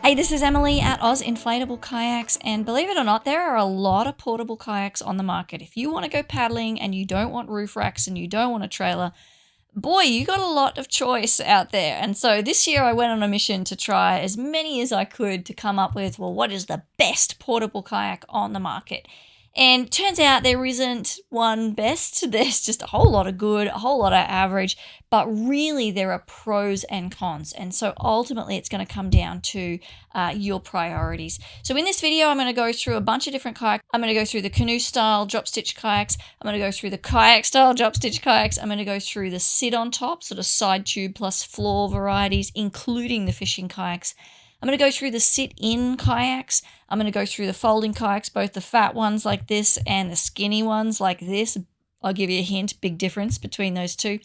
Hey, this is Emily at Oz Inflatable Kayaks, and believe it or not, there are a lot of portable kayaks on the market. If you want to go paddling and you don't want roof racks and you don't want a trailer, boy, you got a lot of choice out there. And so this year I went on a mission to try as many as I could to come up with, well, what is the best portable kayak on the market? And turns out there isn't one best. There's just a whole lot of good, a whole lot of average, but really there are pros and cons. And so ultimately it's going to come down to your priorities. So in this video, I'm going to go through a bunch of different kayaks. I'm going to go through the canoe style drop stitch kayaks. I'm going to go through the kayak style drop stitch kayaks. I'm going to go through the sit on top, sort of side tube plus floor varieties, including the fishing kayaks. I'm going to go through the sit-in kayaks. I'm going to go through the folding kayaks, both the fat ones like this and the skinny ones like this. I'll give you a hint, big difference between those two.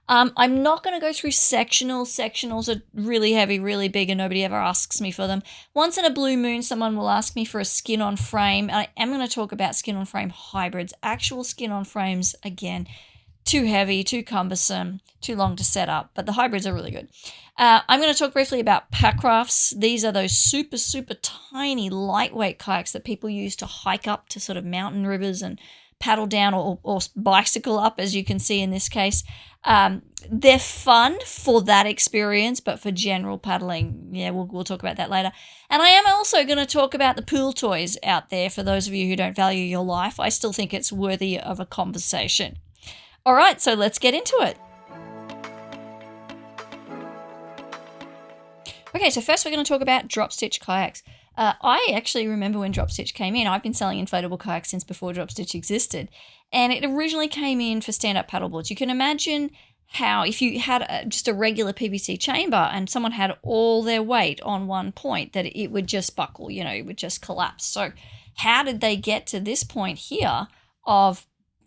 I'm not going to go through sectionals. Sectionals are really heavy, really big, and nobody ever asks me for them. Once in a blue moon, someone will ask me for a skin-on frame. I am going to talk about skin-on frame hybrids. Actual skin-on frames, again, too heavy, too cumbersome, too long to set up, but the hybrids are really good. I'm going to talk briefly about pack rafts. These are those super, super tiny, lightweight kayaks that people use to hike up to sort of mountain rivers and paddle down or bicycle up, as you can see in this case. They're fun for that experience, but for general paddling, yeah, we'll talk about that later. And I am also going to talk about the pool toys out there for those of you who don't value your life. I still think it's worthy of a conversation. All right, so let's get into it. Okay, so first we're going to talk about drop stitch kayaks. I actually remember when drop stitch came in. I've been selling inflatable kayaks since before drop stitch existed, and it originally came in for stand-up paddleboards. You can imagine how if you had just a regular PVC chamber and someone had all their weight on one point, that it would just buckle, it would just collapse. So how did they get to this point here of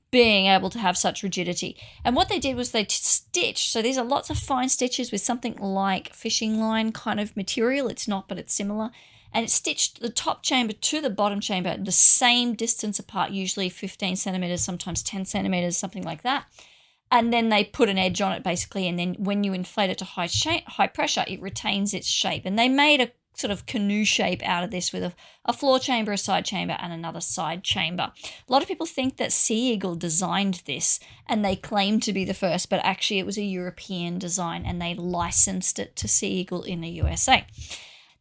being able to have such rigidity? And what they did was they stitched. So these are lots of fine stitches with something like fishing line kind of material. It's not, but it's similar. And it stitched the top chamber to the bottom chamber the same distance apart, usually 15 centimeters, sometimes 10 centimeters, something like that. And then they put an edge on it basically. And then when you inflate it to high pressure, it retains its shape. And they made a sort of canoe shape out of this with a floor chamber, a side chamber, and another side chamber. A lot of people think that Sea Eagle designed this, and they claim to be the first, but actually it was a European design, and they licensed it to Sea Eagle in the USA.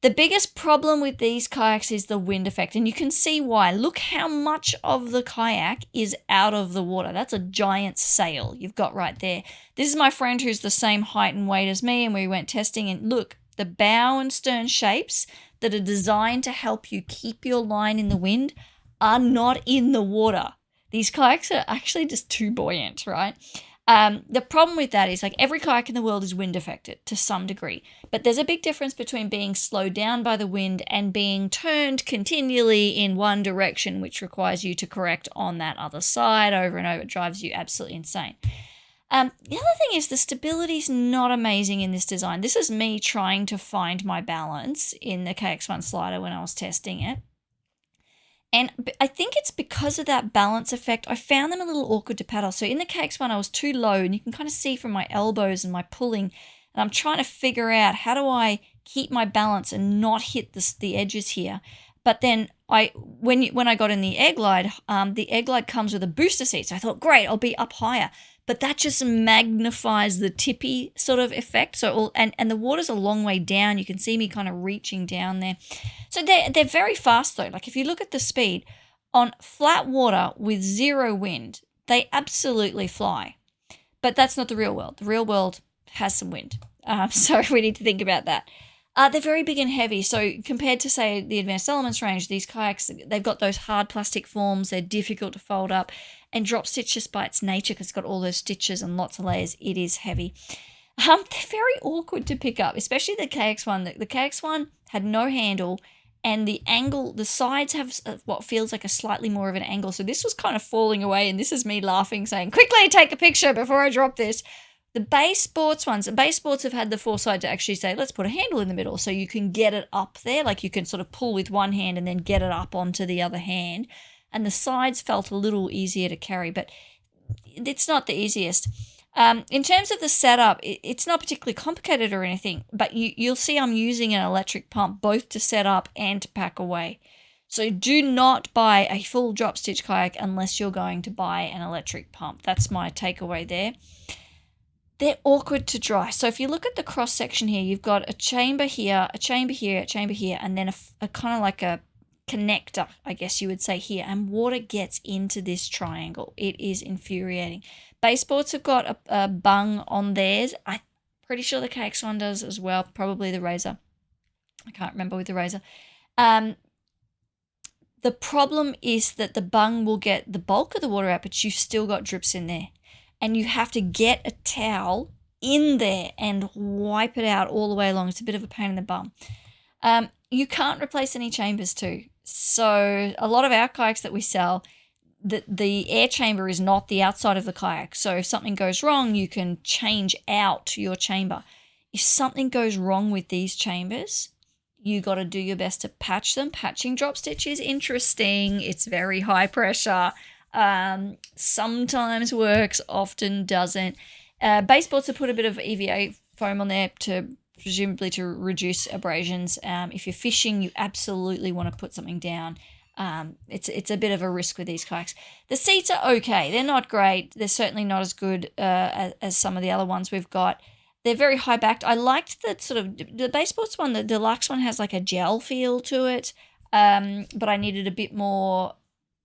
The biggest problem with these kayaks is the wind effect, and you can see why. Look how much of the kayak is out of the water. That's a giant sail you've got right there. This is my friend who's the same height and weight as me, and we went testing, and look, the bow and stern shapes that are designed to help you keep your line in the wind are not in the water. These kayaks are actually just too buoyant, right? The problem with that is like every kayak in the world is wind affected to some degree, but there's a big difference between being slowed down by the wind and being turned continually in one direction, which requires you to correct on that other side over and over. It drives you absolutely insane. The other thing is the stability is not amazing in this design. This is me trying to find my balance in the KX1 slider when I was testing it. And I think it's because of that balance effect. I found them a little awkward to paddle. So in the KX1, I was too low, and you can kind of see from my elbows and my pulling, and I'm trying to figure out how do I keep my balance and not hit the edges here. But then when I got in the Egg Glide comes with a booster seat. So I thought, great, I'll be up higher. But that just magnifies the tippy sort of effect. So and the water's a long way down. You can see me kind of reaching down there. So they're very fast though. Like if you look at the speed on flat water with zero wind, they absolutely fly. But that's not the real world. The real world has some wind. So we need to think about that. They're very big and heavy. So compared to, say, the Advanced Elements range, these kayaks, they've got those hard plastic forms. They're difficult to fold up. And drop stitch, just by its nature, because it's got all those stitches and lots of layers, it is heavy. They're very awkward to pick up, especially the KX1. The KX1 had no handle, and the sides have what feels like a slightly more of an angle. So this was kind of falling away, and this is me laughing, saying, quickly take a picture before I drop this. The base sports have had the foresight to actually say, let's put a handle in the middle so you can get it up there. Like you can sort of pull with one hand and then get it up onto the other hand. And the sides felt a little easier to carry, but it's not the easiest. In terms of the setup, it's not particularly complicated or anything, but you'll see I'm using an electric pump both to set up and to pack away. So do not buy a full drop stitch kayak unless you're going to buy an electric pump. That's my takeaway there. They're awkward to dry. So if you look at the cross section here, you've got a chamber here, a chamber here, a chamber here, and then a kind of like a connector, I guess you would say here, and water gets into this triangle. It is infuriating. Baseboards have got a bung on theirs. I'm pretty sure the Kayaks one does as well, probably the Razor. I can't remember with the Razor. The problem is that the bung will get the bulk of the water out, but you've still got drips in there. And you have to get a towel in there and wipe it out all the way along. It's a bit of a pain in the bum. You can't replace any chambers too. So a lot of our kayaks that we sell, the air chamber is not the outside of the kayak. So if something goes wrong, you can change out your chamber. If something goes wrong with these chambers, you got to do your best to patch them. Patching drop stitch is interesting. It's very high pressure. Sometimes works, often doesn't. Baseboards have put a bit of EVA foam on there to presumably to reduce abrasions. If you're fishing, you absolutely want to put something down. It's a bit of a risk with these kayaks. The seats are okay. They're not great. They're certainly not as good as some of the other ones we've got. They're very high backed. I liked the sort of the baseboards one. The deluxe one has like a gel feel to it, but I needed a bit more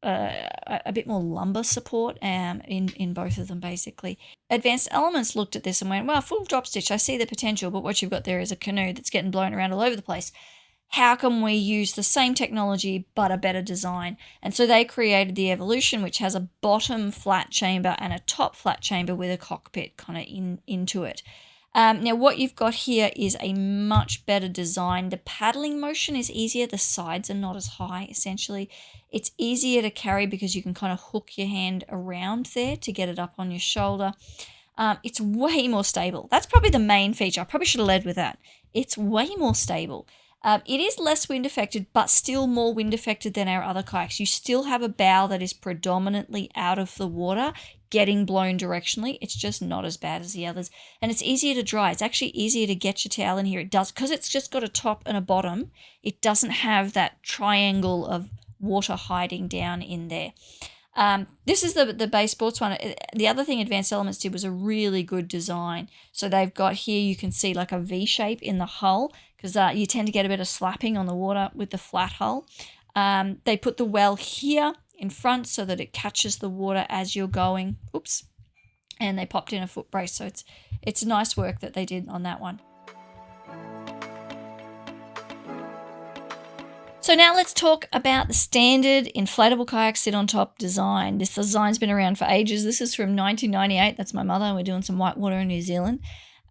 lumbar support in both of them, basically. Advanced Elements looked at this and went, well, full drop stitch, I see the potential, but what you've got there is a canoe that's getting blown around all over the place. How can we use the same technology but a better design? And so they created the Evolution, which has a bottom flat chamber and a top flat chamber with a cockpit kind of into it. Now, what you've got here is a much better design. The paddling motion is easier. The sides are not as high, essentially. It's easier to carry because you can kind of hook your hand around there to get it up on your shoulder. It's way more stable. That's probably the main feature. I probably should have led with that. It's way more stable. It is less wind affected, but still more wind affected than our other kayaks. You still have a bow that is predominantly out of the water, getting blown directionally. It's just not as bad as the others. And it's easier to dry. It's actually easier to get your towel in here. It does, because it's just got a top and a bottom. It doesn't have that triangle of water hiding down in there. This is the baseboards one. The other thing Advanced Elements did was a really good design. So they've got here, you can see like a V shape in the hull, because you tend to get a bit of slapping on the water with the flat hull. They put the well here in front so that it catches the water as you're going. Oops. And they popped in a foot brace. So it's nice work that they did on that one. So now let's talk about the standard inflatable kayak sit on top design. This design's been around for ages. This is from 1998. That's my mother. We're doing some whitewater in New Zealand.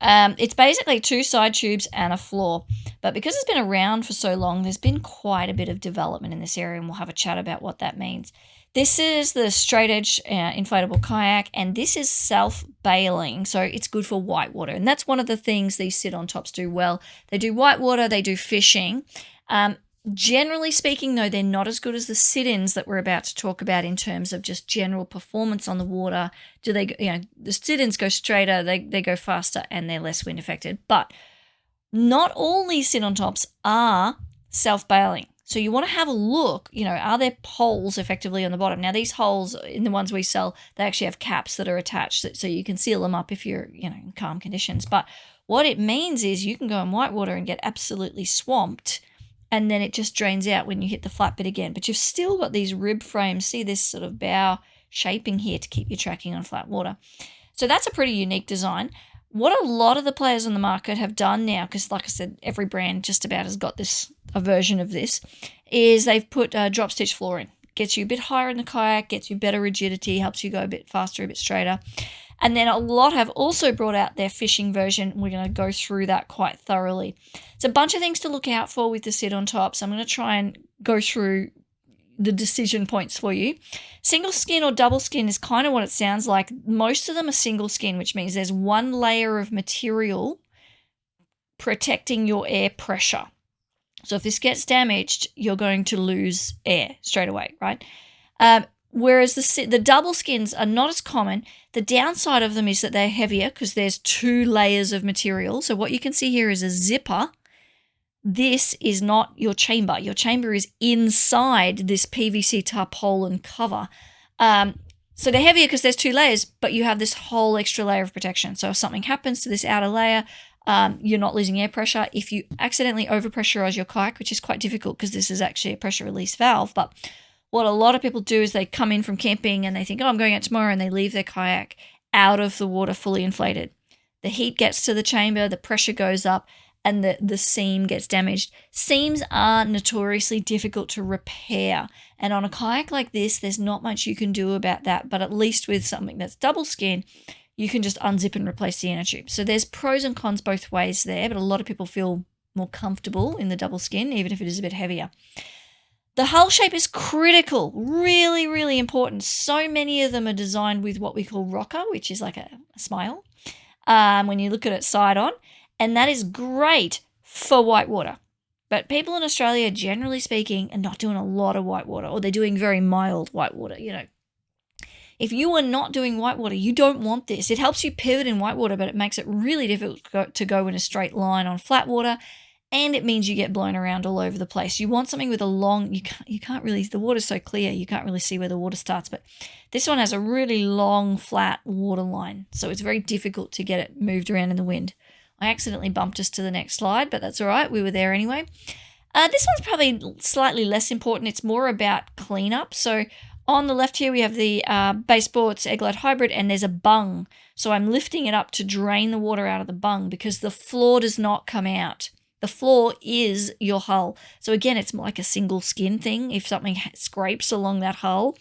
It's basically 2 side tubes and a floor. But because it's been around for so long, there's been quite a bit of development in this area, and we'll have a chat about what that means. This is the straight edge inflatable kayak, and this is self-bailing, so it's good for whitewater. And that's one of the things these sit on tops do well. They do whitewater, they do fishing. Generally speaking, though, they're not as good as the sit-ins that we're about to talk about in terms of just general performance on the water. The sit-ins go straighter, they go faster, and they're less wind affected. But not all these sit-on tops are self-bailing. So you want to have a look, are there poles effectively on the bottom? Now, these holes in the ones we sell, they actually have caps that are attached, so you can seal them up if you're, in calm conditions. But what it means is you can go in whitewater and get absolutely swamped, and then it just drains out when you hit the flat bit again. But you've still got these rib frames. See this sort of bow shaping here to keep you tracking on flat water. So that's a pretty unique design. What a lot of the players on the market have done now, because like I said, every brand just about has got a version of this, is they've put drop stitch floor in. Gets you a bit higher in the kayak, gets you better rigidity, helps you go a bit faster, a bit straighter. And then a lot have also brought out their fishing version. We're going to go through that quite thoroughly. It's a bunch of things to look out for with the sit on top. So I'm going to try and go through the decision points for you. Single skin or double skin is kind of what it sounds like. Most of them are single skin, which means there's one layer of material protecting your air pressure. So if this gets damaged, you're going to lose air straight away, right? Whereas the double skins are not as common. The downside of them is that they're heavier because there's 2 layers of material. So what you can see here is a zipper. This is not your chamber. Your chamber is inside this PVC tarpaulin cover. So they're heavier because there's 2 layers, but you have this whole extra layer of protection. So if something happens to this outer layer, you're not losing air pressure. If you accidentally overpressurize your kayak, which is quite difficult because this is actually a pressure release valve, but what a lot of people do is they come in from camping and they think, oh, I'm going out tomorrow, and they leave their kayak out of the water fully inflated. The heat gets to the chamber, the pressure goes up, and the seam gets damaged. Seams are notoriously difficult to repair. And on a kayak like this, there's not much you can do about that. But at least with something that's double skin, you can just unzip and replace the inner tube. So there's pros and cons both ways there, but a lot of people feel more comfortable in the double skin, even if it is a bit heavier. The hull shape is critical, really, really important. So many of them are designed with what we call rocker, which is like a smile when you look at it side on. And that is great for whitewater. But people in Australia, generally speaking, are not doing a lot of whitewater, or they're doing very mild whitewater. If you are not doing whitewater, you don't want this. It helps you pivot in whitewater, but it makes it really difficult to go in a straight line on flat water, and it means you get blown around all over the place. You want something with a long, you can't really, the water's so clear, you can't really see where the water starts, but this one has a really long, flat water line, so it's very difficult to get it moved around in the wind. I accidentally bumped us to the next slide, but that's all right. We were there anyway. This one's probably slightly less important. It's more about cleanup. So on the left here, we have the Baseports Egglite Hybrid, and there's a bung. So I'm lifting it up to drain the water out of the bung because the floor does not come out. The floor is your hull. So again, it's more like a single skin thing. If something scrapes along that hull,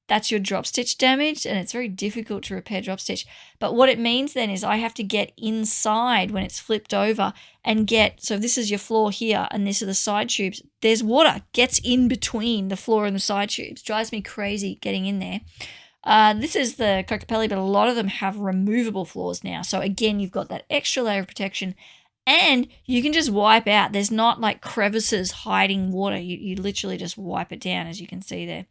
that's your drop stitch damage, and it's very difficult to repair drop stitch. But what it means then is I have to get inside when it's flipped over and so this is your floor here, and this are the side tubes. There's water, gets in between the floor and the side tubes. Drives me crazy getting in there. This is the Kokopelli, but a lot of them have removable floors now. So again, you've got that extra layer of protection, and you can just wipe out. There's not like crevices hiding water. You literally just wipe it down, as you can see there.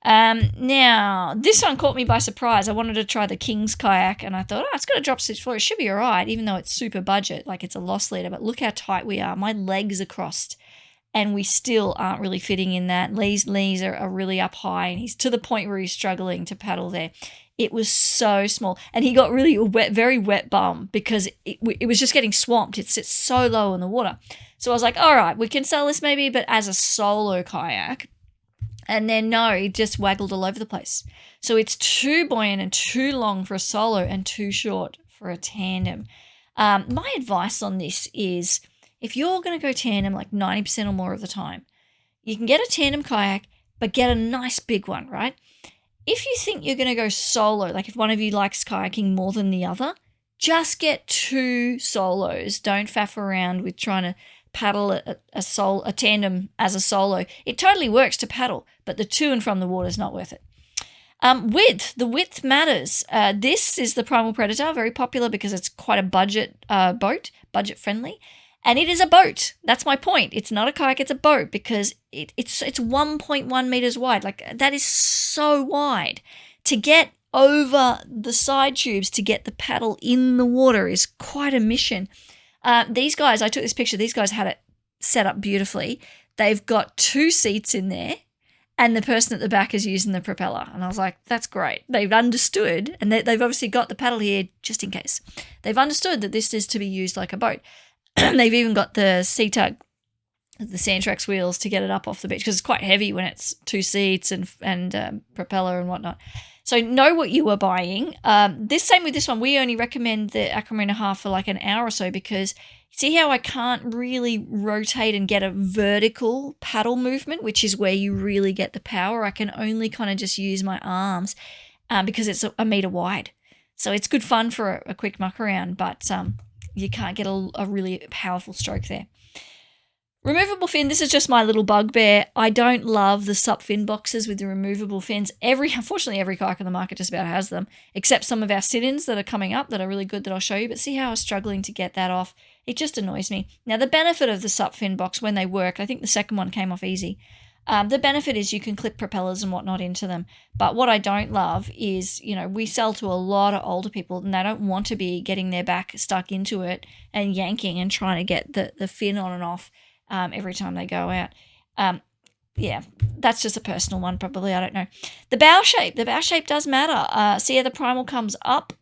Now, this one caught me by surprise. I wanted to try the King's kayak, and I thought, it's got a drop stitch floor. It should be all right, even though it's super budget, like it's a loss leader. But look how tight we are. My legs are crossed, and we still aren't really fitting in that. Lee's knees are really up high, and he's to the point where he's struggling to paddle there. It was so small, and he got really wet, very wet bum because it was just getting swamped. It sits so low in the water. So I was like, all right, we can sell this maybe, but as a solo kayak. And then no, it just waggled all over the place. So it's too buoyant and too long for a solo and too short for a tandem. My advice on this is if you're going to go tandem like 90% or more of the time, you can get a tandem kayak, but get a nice big one, right? If you think you're going to go solo, like if one of you likes kayaking more than the other, just get 2 solos. Don't faff around with trying to paddle a tandem as a solo. It totally works to paddle, but the to and from the water is not worth it. The width matters. This is the Primal Predator, very popular because it's quite a budget boat, budget friendly. And it is a boat. That's my point. It's not a kayak, it's a boat because it's 1.1 meters wide. Like that is so wide. To get over the side tubes to get the paddle in the water is quite a mission. These guys, I took this picture, these guys had it set up beautifully. They've got 2 seats in there and the person at the back is using the propeller. And I was like, that's great. They've understood, and they've obviously got the paddle here just in case. They've understood that this is to be used like a boat. They've even got the C-tug, the Sandtrax wheels to get it up off the beach because it's quite heavy when it's 2 seats and propeller and whatnot. So know what you are buying. Same with this one. We only recommend the Aquamarine half for like an hour or so because see how I can't really rotate and get a vertical paddle movement, which is where you really get the power. I can only kind of just use my arms because it's a meter wide. So it's good fun for a quick muck around, but you can't get a really powerful stroke there. Removable fin, this is just my little bugbear. I don't love the sup fin boxes with the removable fins. Unfortunately, every kayak on the market just about has them, except some of our sit-ins that are coming up that are really good that I'll show you. But see how I was struggling to get that off? It just annoys me. Now, the benefit of the sup fin box when they work, I think the second one came off easy. The benefit is you can clip propellers and whatnot into them. But what I don't love is, we sell to a lot of older people and they don't want to be getting their back stuck into it and yanking and trying to get the fin on and off every time they go out. Yeah, that's just a personal one probably. I don't know. The bow shape does matter. See how the Primal comes up,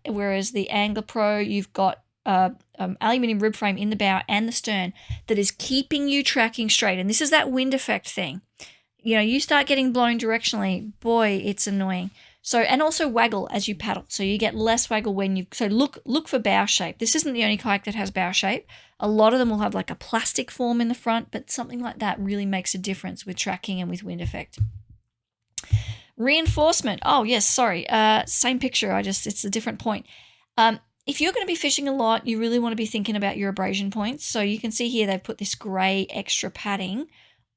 whereas the Angler Pro, you've got aluminium rib frame in the bow and the stern that is keeping you tracking straight. And this is that wind effect thing. You start getting blown directionally, boy, it's annoying. So, and also waggle as you paddle. So you get less waggle so look for bow shape. This isn't the only kayak that has bow shape. A lot of them will have like a plastic form in the front, but something like that really makes a difference with tracking and with wind effect. Reinforcement. Oh, yes, sorry. Same picture. It's a different point. If you're going to be fishing a lot, you really want to be thinking about your abrasion points. So you can see here they've put this gray extra padding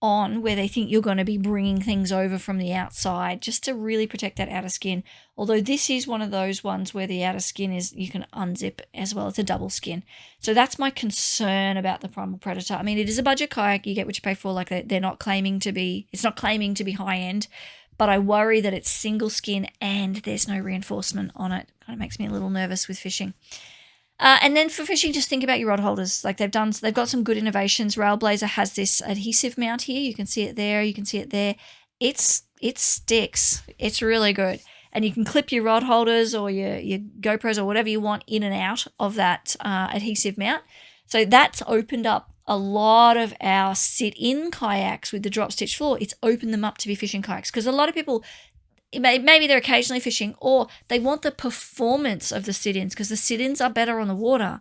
on where they think you're going to be bringing things over from the outside just to really protect that outer skin. Although this is one of those ones where the outer skin is, you can unzip as well. It's a double skin. So that's my concern about the Primal Predator. I mean, it is a budget kayak. You get what you pay for. Like they're not claiming to be, it's not claiming to be high end, but I worry that it's single skin and there's no reinforcement on it. Kind of makes me a little nervous with fishing. And then for fishing, just think about your rod holders. Like they've got some good innovations. Railblazer has this adhesive mount here. You can see it there. You can see it there. It sticks. It's really good. And you can clip your rod holders or your GoPros or whatever you want in and out of that adhesive mount. So that's opened up a lot of our sit-in kayaks with the drop stitch floor. It's opened them up to be fishing kayaks because a lot of people, maybe they're occasionally fishing or they want the performance of the sit-ins because the sit-ins are better on the water,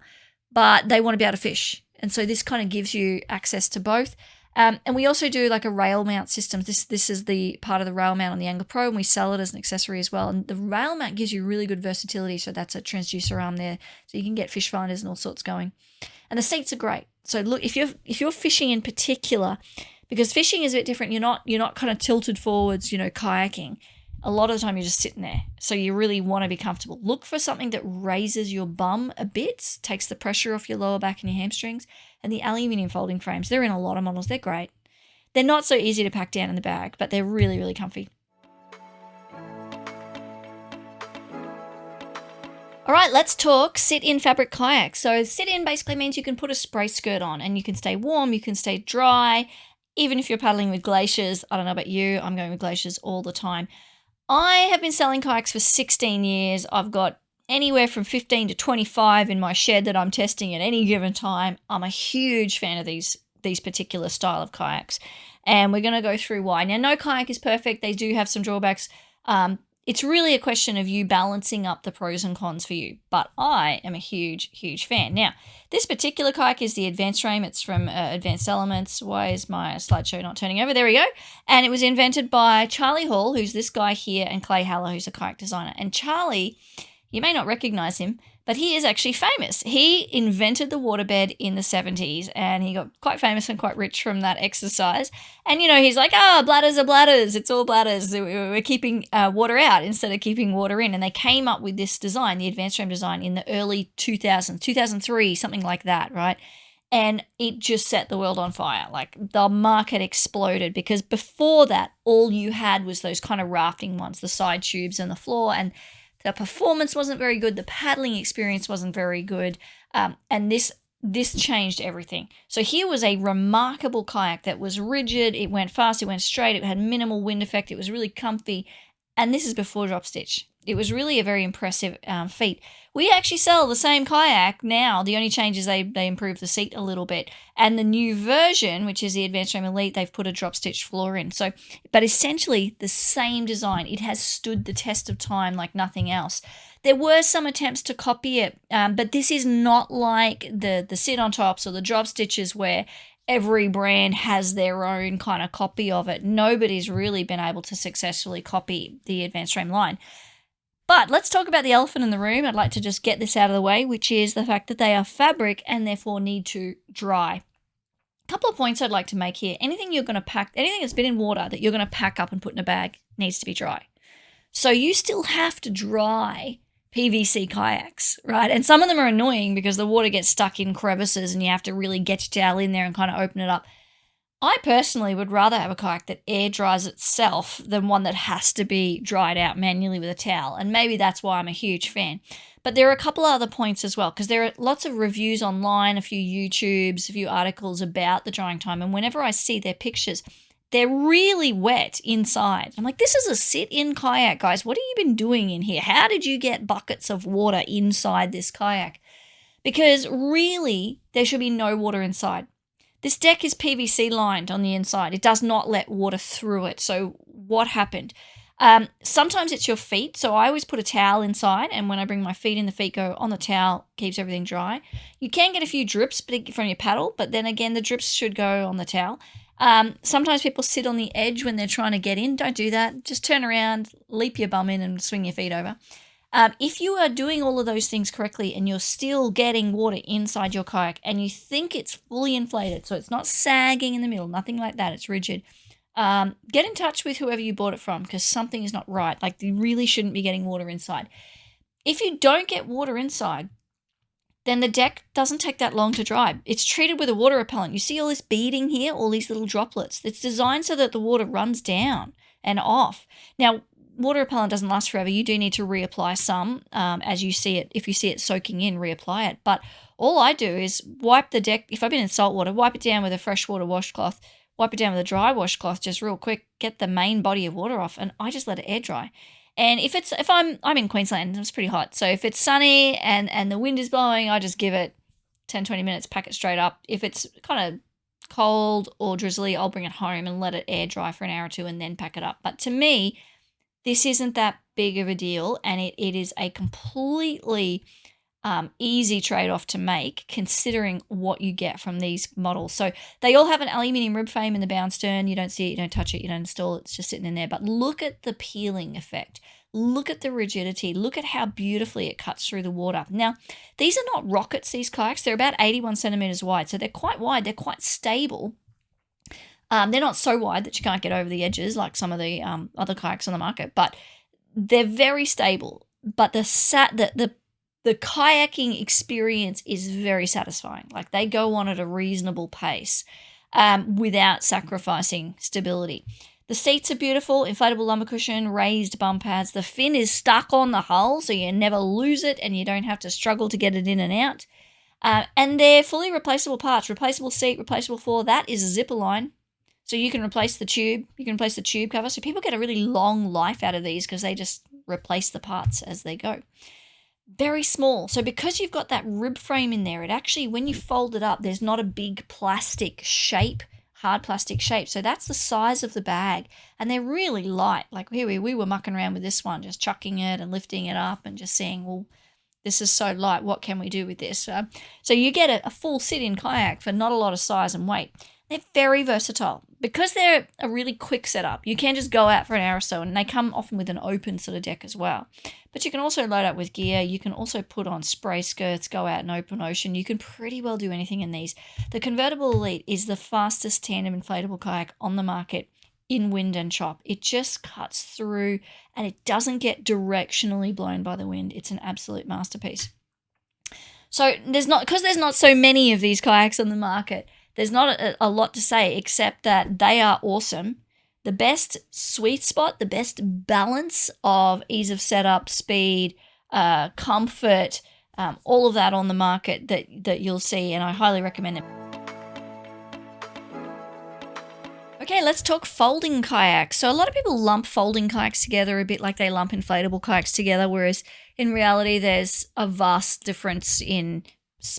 but they want to be able to fish. And so this kind of gives you access to both. And we also do like a rail mount system. This is the part of the rail mount on the Angler Pro, and we sell it as an accessory as well. And the rail mount gives you really good versatility. So that's a transducer arm there. So you can get fish finders and all sorts going. And the seats are great. So look, if you're fishing in particular, because fishing is a bit different, you're not kind of tilted forwards, kayaking. A lot of the time you're just sitting there. So you really want to be comfortable. Look for something that raises your bum a bit, takes the pressure off your lower back and your hamstrings. And the aluminium folding frames, they're in a lot of models. They're great. They're not so easy to pack down in the bag, but they're really, really comfy. All right, let's talk sit-in fabric kayaks. So sit-in basically means you can put a spray skirt on and you can stay warm, you can stay dry, even if you're paddling with glaciers. I don't know about you, I'm going with glaciers all the time. I have been selling kayaks for 16 years. I've got anywhere from 15 to 25 in my shed that I'm testing at any given time. I'm a huge fan of these particular style of kayaks, and we're going to go through why. Now, no kayak is perfect. They do have some drawbacks. It's really a question of you balancing up the pros and cons for you, but I am a huge, huge fan. Now, this particular kayak is the Advanced Frame. It's from Advanced Elements. Why is my slideshow not turning over? There we go. And it was invented by Charlie Hall, who's this guy here, and Clay Haller, who's a kayak designer. And Charlie, you may not recognize him, but he is actually famous. He invented the waterbed in the 70s, and he got quite famous and quite rich from that exercise. And, he's like, bladders are bladders. It's all bladders. We're keeping water out instead of keeping water in. And they came up with this design, the Advanced Frame design, in the early 2000s, 2003, something like that, right? And it just set the world on fire. Like, the market exploded because before that, all you had was those kind of rafting ones, the side tubes and the floor, and the performance wasn't very good. The paddling experience wasn't very good. And this changed everything. So here was a remarkable kayak that was rigid. It went fast. It went straight. It had minimal wind effect. It was really comfy. And this is before drop stitch. It was really a very impressive feat. We actually sell the same kayak now. The only change is they improved the seat a little bit. And the new version, which is the Advanced Frame Elite, they've put a drop stitch floor in. So, but essentially the same design. It has stood the test of time like nothing else. There were some attempts to copy it, but this is not like the sit-on tops or the drop stitches where every brand has their own kind of copy of it. Nobody's really been able to successfully copy the Advanced Frame line. But let's talk about the elephant in the room. I'd like to just get this out of the way, which is the fact that they are fabric and therefore need to dry. A couple of points I'd like to make here. Anything you're going to pack, anything that's been in water that you're going to pack up and put in a bag needs to be dry. So you still have to dry PVC kayaks, right? And some of them are annoying because the water gets stuck in crevices and you have to really get your towel in there and kind of open it up. I personally would rather have a kayak that air dries itself than one that has to be dried out manually with a towel. And maybe that's why I'm a huge fan. But there are a couple other points as well, because there are lots of reviews online, a few YouTubes, a few articles about the drying time. And whenever I see their pictures, they're really wet inside. I'm like, this is a sit-in kayak, guys. What have you been doing in here? How did you get buckets of water inside this kayak? Because really, there should be no water inside. This deck is PVC lined on the inside. It does not let water through it. So what happened? Sometimes it's your feet. So I always put a towel inside, and when I bring my feet in, the feet go on the towel, keeps everything dry. You can get a few drips from your paddle, but then again, the drips should go on the towel. Sometimes people sit on the edge when they're trying to get in. Don't do that. Just turn around, leap your bum in, and swing your feet over. If you are doing all of those things correctly and you're still getting water inside your kayak and you think it's fully inflated, so it's not sagging in the middle, nothing like that, it's rigid, get in touch with whoever you bought it from, because something is not right. Like, you really shouldn't be getting water inside. If you don't get water inside, then the deck doesn't take that long to dry. It's treated with a water repellent. You see all this beading here, all these little droplets. It's designed so that the water runs down and off. Now, water repellent doesn't last forever. You do need to reapply some as you see it. If you see it soaking in, reapply it. But all I do is wipe the deck. If I've been in salt water, wipe it down with a freshwater washcloth, wipe it down with a dry washcloth just real quick, get the main body of water off, and I just let it air dry. And if I'm in Queensland, it's pretty hot. So if it's sunny and the wind is blowing, I just give it 10, 20 minutes, pack it straight up. If it's kind of cold or drizzly, I'll bring it home and let it air dry for an hour or two and then pack it up. But to me, this isn't that big of a deal, and it is a completely easy trade-off to make considering what you get from these models. So they all have an aluminium rib frame in the bow and stern. You don't see it, you don't touch it, you don't install it. It's just sitting in there. But look at the peeling effect. Look at the rigidity. Look at how beautifully it cuts through the water. Now, these are not rockets, these kayaks. They're about 81 centimeters wide, so they're quite wide. They're quite stable. They're not so wide that you can't get over the edges like some of the other kayaks on the market, but they're very stable. But the kayaking experience is very satisfying. Like, they go on at a reasonable pace without sacrificing stability. The seats are beautiful, inflatable lumbar cushion, raised bum pads. The fin is stuck on the hull, so you never lose it and you don't have to struggle to get it in and out. And they're fully replaceable parts. Replaceable seat, replaceable floor. That is a zipper line. So you can replace the tube. You can replace the tube cover. So people get a really long life out of these because they just replace the parts as they go. Very small. So because you've got that rib frame in there, it actually, when you fold it up, there's not a big plastic shape, hard plastic shape. So that's the size of the bag. And they're really light. Like here we were mucking around with this one, just chucking it and lifting it up and just saying, well, this is so light. What can we do with this? So you get a full sit-in kayak for not a lot of size and weight. They're very versatile. Because they're a really quick setup, you can just go out for an hour or so, and they come often with an open sort of deck as well. But you can also load up with gear. You can also put on spray skirts, go out in open ocean. You can pretty well do anything in these. The Convertible Elite is the fastest tandem inflatable kayak on the market in wind and chop. It just cuts through, and it doesn't get directionally blown by the wind. It's an absolute masterpiece. So there's not so many of these kayaks on the market, there's not a lot to say except that they are awesome. The best sweet spot, the best balance of ease of setup, speed, comfort, all of that on the market that you'll see, and I highly recommend them. Okay, let's talk folding kayaks. So a lot of people lump folding kayaks together a bit like they lump inflatable kayaks together, whereas in reality there's a vast difference in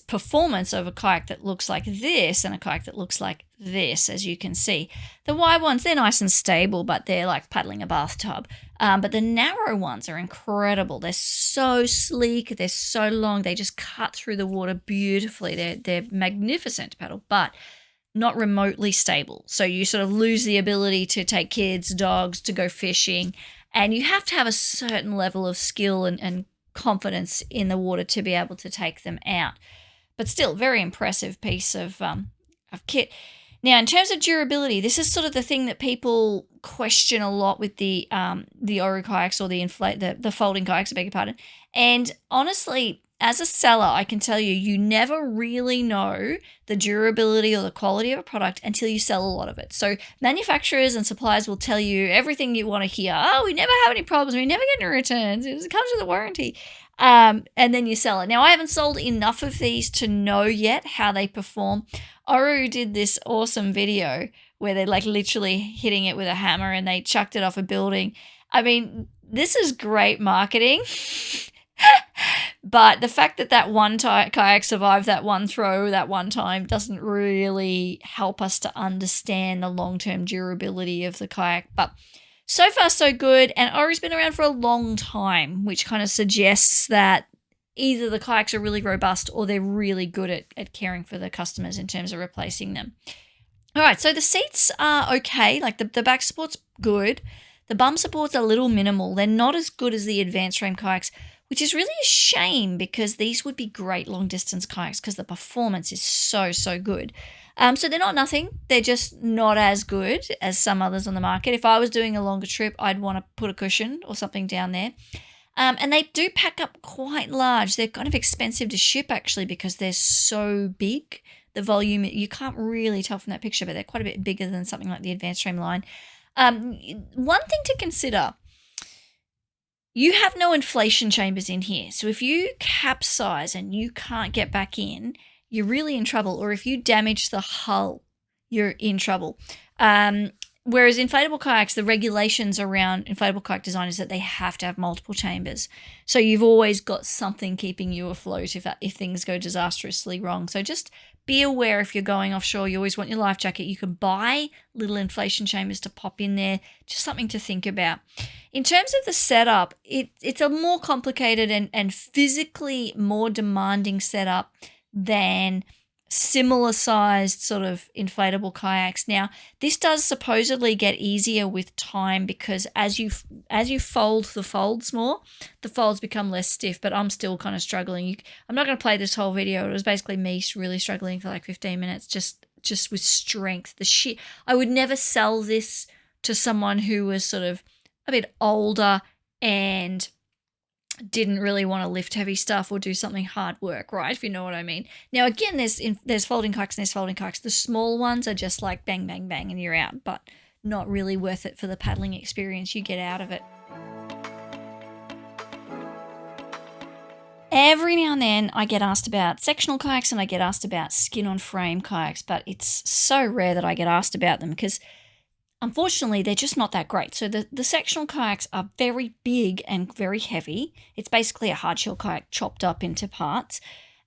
performance of a kayak that looks like this and a kayak that looks like this, as you can see. The wide ones, they're nice and stable, but they're like paddling a bathtub. But the narrow ones are incredible. They're so sleek, they're so long, they just cut through the water beautifully. They're magnificent to paddle, but not remotely stable. So you sort of lose the ability to take kids, dogs, to go fishing, and you have to have a certain level of skill and confidence in the water to be able to take them out. But still, very impressive piece of kit. Now, in terms of durability, this is sort of the thing that people question a lot with the Oru kayaks or the folding kayaks, I beg your pardon. And honestly, as a seller, I can tell you, you never really know the durability or the quality of a product until you sell a lot of it. So manufacturers and suppliers will tell you everything you want to hear. Oh, we never have any problems. We never get any returns. It comes with a warranty. And then you sell it. Now, I haven't sold enough of these to know yet how they perform. Oru did this awesome video where they're like literally hitting it with a hammer and they chucked it off a building. I mean, this is great marketing. But the fact that one kayak survived that one throw that one time doesn't really help us to understand the long-term durability of the kayak. But so far, so good. And Oru's been around for a long time, which kind of suggests that either the kayaks are really robust or they're really good at caring for the customers in terms of replacing them. All right, so the seats are okay. Like the back support's good. The bum support's a little minimal. They're not as good as the advanced frame kayaks, which is really a shame because these would be great long-distance kayaks because the performance is so, so good. So they're not nothing. They're just not as good as some others on the market. If I was doing a longer trip, I'd want to put a cushion or something down there. And they do pack up quite large. They're kind of expensive to ship, actually, because they're so big. The volume, you can't really tell from that picture, but they're quite a bit bigger than something like the advanced frame line. One thing to consider, you have no inflation chambers in here. So if you capsize and you can't get back in, you're really in trouble. Or if you damage the hull, you're in trouble. Whereas inflatable kayaks, the regulations around inflatable kayak design is that they have to have multiple chambers. So you've always got something keeping you afloat if things go disastrously wrong. So just be aware if you're going offshore, you always want your life jacket. You can buy little inflation chambers to pop in there. Just something to think about. In terms of the setup, it's a more complicated and physically more demanding setup than similar sized sort of inflatable kayaks. Now, this does supposedly get easier with time because as you fold the folds more, the folds become less stiff, but I'm still kind of struggling. I'm not going to play this whole video. It was basically me really struggling for like 15 minutes just with strength. I would never sell this to someone who was sort of a bit older and didn't really want to lift heavy stuff or do something hard work, right? If you know what I mean. Now, again, there's folding kayaks and there's folding kayaks. The small ones are just like bang, bang, bang, and you're out, but not really worth it for the paddling experience you get out of it. Every now and then I get asked about sectional kayaks and I get asked about skin-on-frame kayaks, but it's so rare that I get asked about them because unfortunately, they're just not that great. So the sectional kayaks are very big and very heavy. It's basically a hardshell kayak chopped up into parts.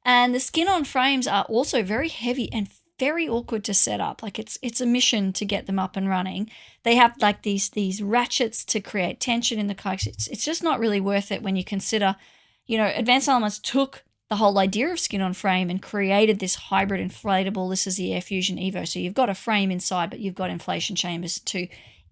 And the skin-on frames are also very heavy and very awkward to set up. Like it's a mission to get them up and running. They have like these ratchets to create tension in the kayaks. It's just not really worth it when you consider, Advanced Elements took the whole idea of skin on frame and created this hybrid inflatable. This is the Air Fusion Evo. So you've got a frame inside, but you've got inflation chambers to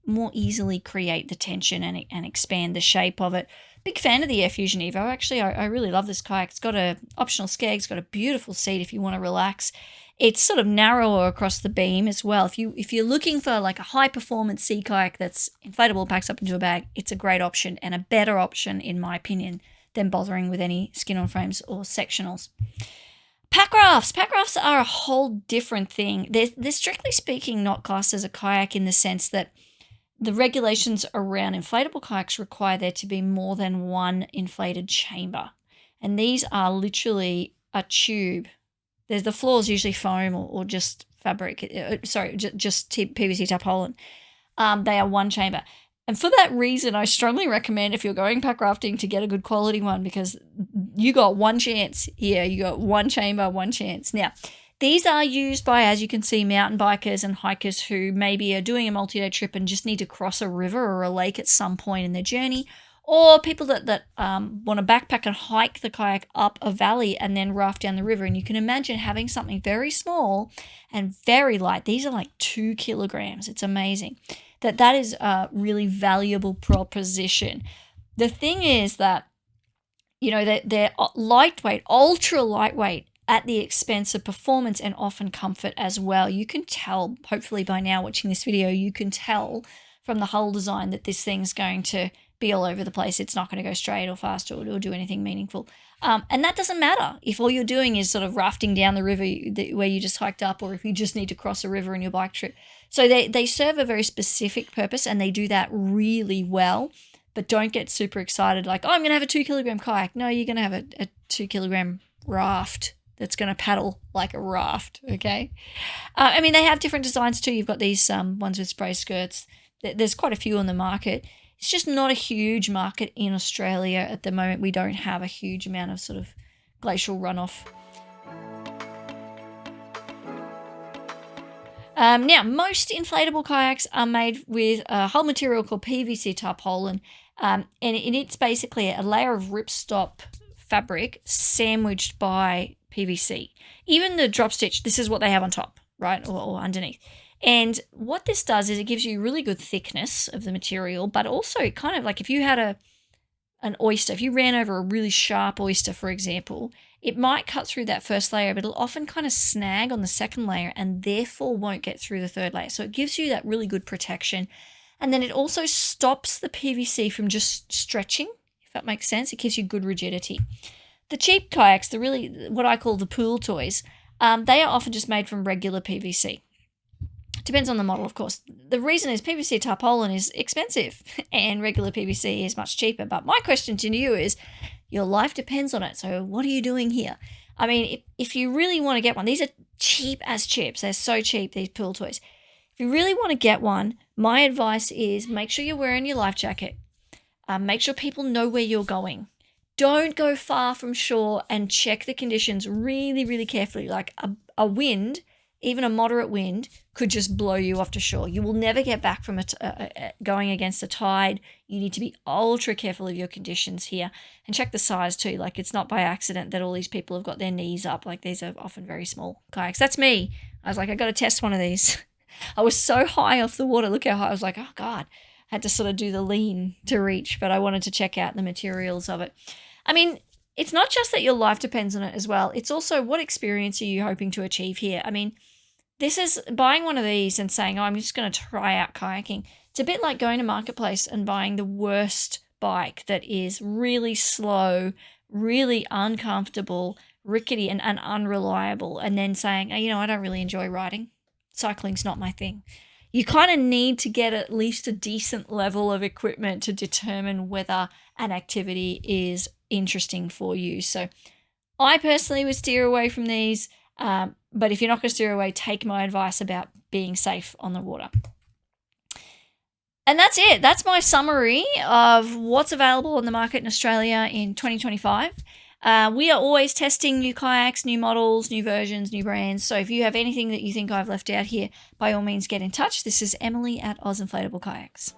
more easily create the tension and expand the shape of it. Big fan of the Air Fusion Evo. Actually, I really love this kayak. It's got a optional skeg. It's got a beautiful seat if you want to relax. It's sort of narrower across the beam as well. If you're looking for like a high performance sea kayak that's inflatable, packs up into a bag, it's a great option and a better option in my opinion than bothering with any skin-on frames or sectionals. Pack rafts. Pack rafts are a whole different thing. They're strictly speaking not classed as a kayak in the sense that the regulations around inflatable kayaks require there to be more than one inflated chamber. And these are literally a tube. The floor is usually foam or just fabric. Just PVC tarpaulin. They are one chamber. And for that reason, I strongly recommend if you're going pack rafting to get a good quality one because you got one chance here. You got one chamber, one chance. Now, these are used by, as you can see, mountain bikers and hikers who maybe are doing a multi-day trip and just need to cross a river or a lake at some point in their journey, or people that want to backpack and hike the kayak up a valley and then raft down the river. And you can imagine having something very small and very light. These are like 2 kilograms. It's amazing. That is a really valuable proposition. The thing is that, they're lightweight, ultra lightweight at the expense of performance and often comfort as well. You can tell, hopefully by now watching this video, you can tell from the hull design that this thing's going to be all over the place. It's not going to go straight or fast or do anything meaningful. And that doesn't matter if all you're doing is sort of rafting down the river where you just hiked up, or if you just need to cross a river in your bike trip. So they serve a very specific purpose, and they do that really well. But don't get super excited like, oh, I'm going to have a 2 kilogram kayak. No, you're going to have a 2 kilogram raft that's going to paddle like a raft, okay? I mean, they have different designs too. You've got these ones with spray skirts. There's quite a few on the market. It's just not a huge market in Australia at the moment. We don't have a huge amount of sort of glacial runoff. Now, most inflatable kayaks are made with a hull material called PVC tarpaulin, and it's basically a layer of ripstop fabric sandwiched by PVC. Even the drop stitch, this is what they have on top, right, or underneath. And what this does is it gives you really good thickness of the material, but also kind of like if you had an oyster, if you ran over a really sharp oyster, for example, it might cut through that first layer, but it'll often kind of snag on the second layer and therefore won't get through the third layer. So it gives you that really good protection. And then it also stops the PVC from just stretching, if that makes sense. It gives you good rigidity. The cheap kayaks, the really, what I call the pool toys, they are often just made from regular PVC. Depends on the model, of course. The reason is PVC tarpaulin is expensive and regular PVC is much cheaper. But my question to you is, your life depends on it. So what are you doing here? I mean, if you really want to get one, these are cheap as chips. They're so cheap, these pool toys. If you really want to get one, my advice is make sure you're wearing your life jacket. Make sure people know where you're going. Don't go far from shore, and check the conditions really, really carefully. Like a wind, even a moderate wind, could just blow you off to shore. You will never get back from going against a tide. You need to be ultra careful of your conditions here, and check the size too. Like, it's not by accident that all these people have got their knees up. Like, these are often very small kayaks. That's me. I was like, I got to test one of these. I was so high off the water. Look how high. I was like, oh God, I had to sort of do the lean to reach, but I wanted to check out the materials of it. I mean, it's not just that your life depends on it as well. It's also, what experience are you hoping to achieve here? I mean, this is buying one of these and saying, oh, I'm just going to try out kayaking. It's a bit like going to Marketplace and buying the worst bike that is really slow, really uncomfortable, rickety and unreliable, and then saying, oh, I don't really enjoy riding. Cycling's not my thing. You kind of need to get at least a decent level of equipment to determine whether an activity is interesting for you. So I personally would steer away from these, but if you're not going to steer away, take my advice about being safe on the water. And that's it. That's my summary of what's available on the market in Australia in 2025. We are always testing new kayaks, new models, new versions, new brands. So if you have anything that you think I've left out here, by all means get in touch. This is Emily at Oz Inflatable Kayaks.